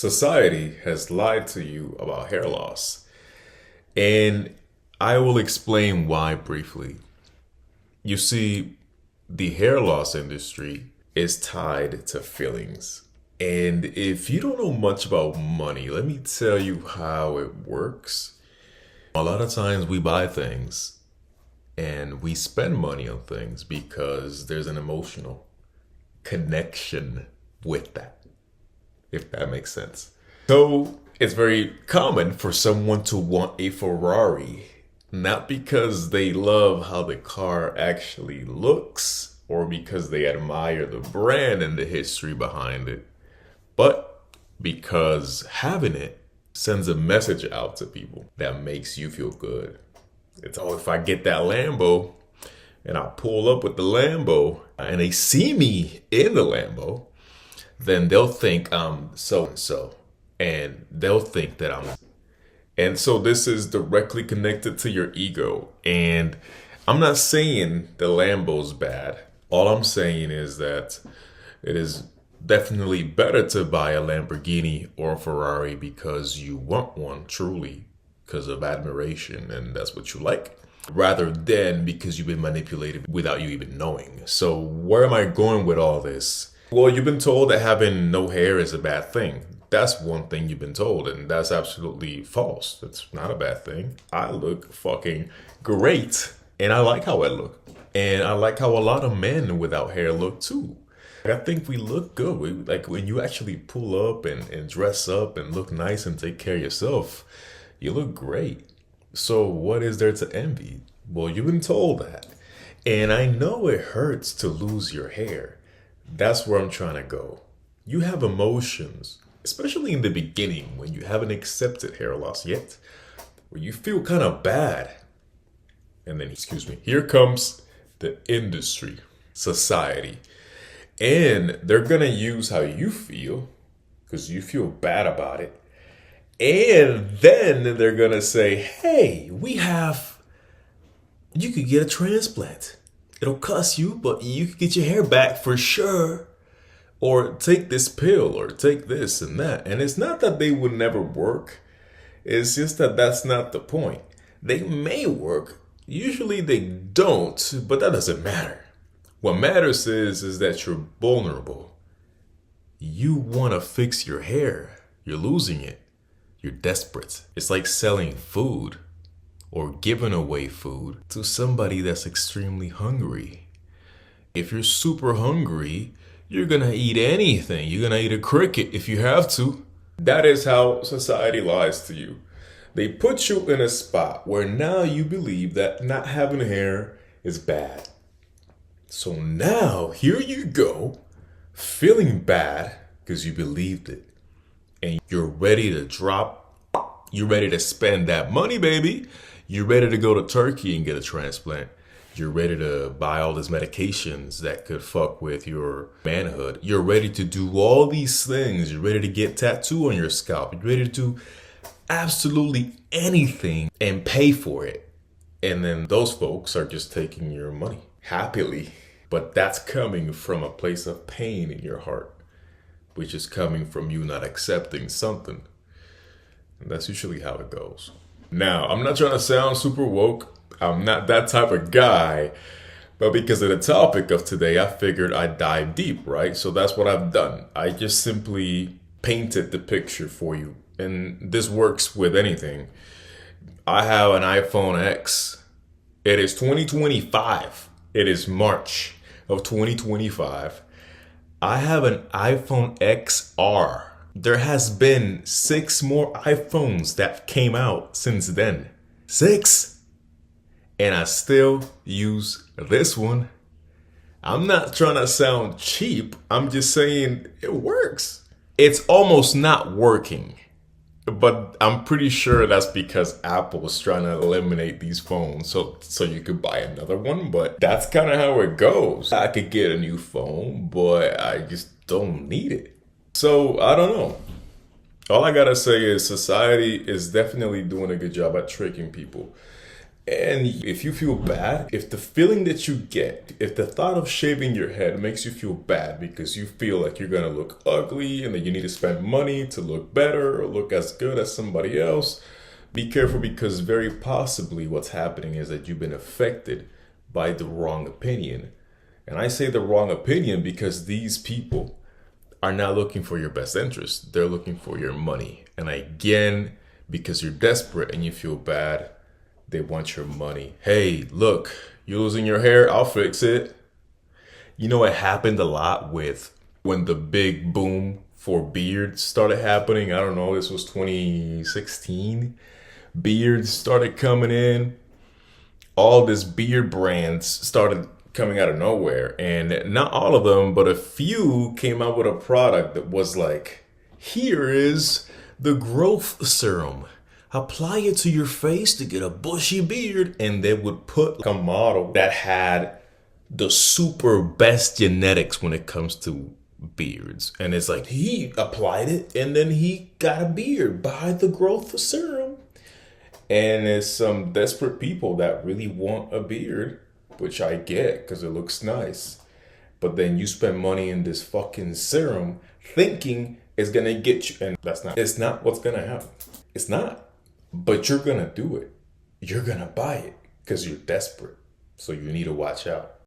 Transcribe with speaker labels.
Speaker 1: Society has lied to you about hair loss, and I will explain why briefly. You see, the hair loss industry is tied to feelings. And if you don't know much about money, let me tell you how it works. A lot of times we buy things and we spend money on things because there's an emotional connection with that, if that makes sense. So it's very common for someone to want a Ferrari, not because they love how the car actually looks or because they admire the brand and the history behind it, but because having it sends a message out to people that makes you feel good. It's all if I get that Lambo and I pull up with the Lambo and they see me in the Lambo, then they'll think I'm so and so. And they'll think that I'm. And so this is directly connected to your ego. And I'm not saying the Lambo's bad. All I'm saying is that it is definitely better to buy a Lamborghini or a Ferrari because you want one truly because of admiration and that's what you like, rather than because you've been manipulated without you even knowing. So where am I going with all this? Well, you've been told that having no hair is a bad thing. That's one thing you've been told, and that's absolutely false. It's not a bad thing. I look fucking great, and I like how I look. And I like how a lot of men without hair look too. I think we look good. Like when you actually pull up and dress up and look nice and take care of yourself, you look great. So what is there to envy? Well, you've been told that. And I know it hurts to lose your hair. That's where I'm trying to go. You have emotions, especially in the beginning when you haven't accepted hair loss yet, where you feel kind of bad. And then, here comes the industry, society. And they're going to use how you feel because you feel bad about it. And then they're going to say, hey, you could get a transplant. It'll cost you, but you could get your hair back for sure. Or take this pill or take this and that. And it's not that they would never work. It's just that that's not the point. They may work. Usually they don't, but that doesn't matter. What matters is that you're vulnerable. You want to fix your hair. You're losing it. You're desperate. It's like selling food or giving away food to somebody that's extremely hungry. If you're super hungry, you're gonna eat anything. You're gonna eat a cricket if you have to. That is how society lies to you. They put you in a spot where now you believe that not having hair is bad. So now here you go, feeling bad because you believed it. And you're ready to drop. You're ready to spend that money, baby. You're ready to go to Turkey and get a transplant. You're ready to buy all these medications that could fuck with your manhood. You're ready to do all these things. You're ready to get tattoo on your scalp. You're ready to do absolutely anything and pay for it. And then those folks are just taking your money happily. But that's coming from a place of pain in your heart, which is coming from you not accepting something. And that's usually how it goes. Now, I'm not trying to sound super woke. I'm not that type of guy. But because of the topic of today, I figured I'd dive deep, right? So that's what I've done. I just simply painted the picture for you. And this works with anything. I have an iPhone X. It is 2025. It is March of 2025. I have an iPhone XR. There has been 6 more iPhones that came out since then. 6. And I still use this one. I'm not trying to sound cheap. I'm just saying it works. It's almost not working. But I'm pretty sure that's because Apple is trying to eliminate these phones so you could buy another one. But that's kind of how it goes. I could get a new phone, but I just don't need it. So I don't know. All I gotta say is society is definitely doing a good job at tricking people. And if you feel bad, if the feeling that you get, if the thought of shaving your head makes you feel bad because you feel like you're gonna look ugly and that you need to spend money to look better or look as good as somebody else, be careful, because very possibly what's happening is that you've been affected by the wrong opinion. And I say the wrong opinion because these people are not looking for your best interest. They're looking for your money. And again, because you're desperate and you feel bad, they want your money. Hey, look, you're losing your hair, I'll fix it. You know, it happened a lot with when the big boom for beards started happening. I don't know, this was 2016. Beards started coming in. All this beard brands started coming out of nowhere. And not all of them, but a few came out with a product that was like, here is the growth serum. Apply it to your face to get a bushy beard. And they would put a model that had the super best genetics when it comes to beards. And it's like, he applied it and then he got a beard by the growth serum. And it's some desperate people that really want a beard, which I get because it looks nice. But then you spend money in this fucking serum thinking it's gonna get you, and it's not what's gonna happen. It's not. But you're gonna do it. You're gonna buy it because you're desperate. So you need to watch out.